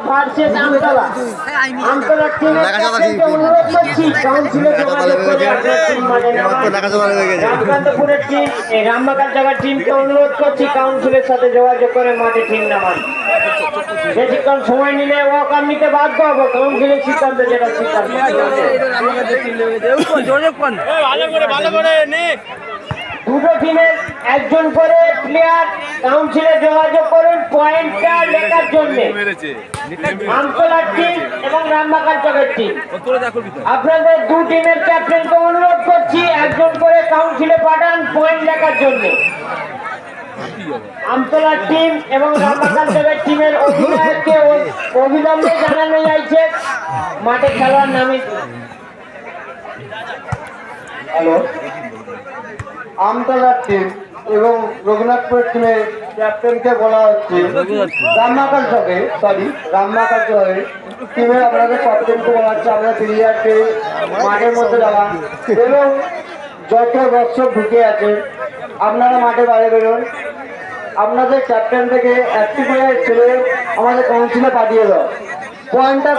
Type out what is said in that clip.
Versus Amtala. Amtala টিমের ক্যাপ্টেনকে অনুরোধ করছি কাউন্সিলে যোগাযোগ করে আপনার টিম মানে রামকান্তপুরের টিম, রামবাগান জায়গার টিমকে অনুরোধ করছি কাউন্সিলের সাথে যোগাযোগ করে মাঠে টিম নামান। বেশিক্ষণ সময় নিলে ওয়াকার নিতে বাধ্য হবো, কাউন্সিলের সিদ্ধান্ত যেটা সিদ্ধান্ত। দুটো টিমের একজন করে প্লেয়ার কাউন্সিলে যোগাযোগ করুন পয়েন্টটা লেখার জন্য। আমতলার টিম এবং রামবাগান চকের টিম, আপনাদের দু টিমের ক্যাপ্টেনকে অনুরোধ করছি একজন করে কাউন্সিলে পাঠান পয়েন্ট লেখার জন্য। আমতলার টিম এবং রামবাগান চকের টিমের অধিনায়ককে অবিলম্বে জানানো যাচ্ছে মাঠে খেলার নামে। হ্যালো, আমতলার টিম এবং রঘুনাথপুরের টিমের ক্যাপ্টেনকে বলা হচ্ছে রামবাগান চকে টিমের আপনাদের ক্যাপ্টেনকে বলা হচ্ছে আপনাদের প্লেয়ারকে মাঠের মধ্যে যাওয়া এবং যত দর্শক ঢুকে আছে আপনারা মাঠে বাইরে বেরোন। আপনাদের ক্যাপ্টেন থেকে একটি প্লেয়ার ছেড়ে আমাদের কাউন্সিলে পাঠিয়ে দাও পয়েন্টটা।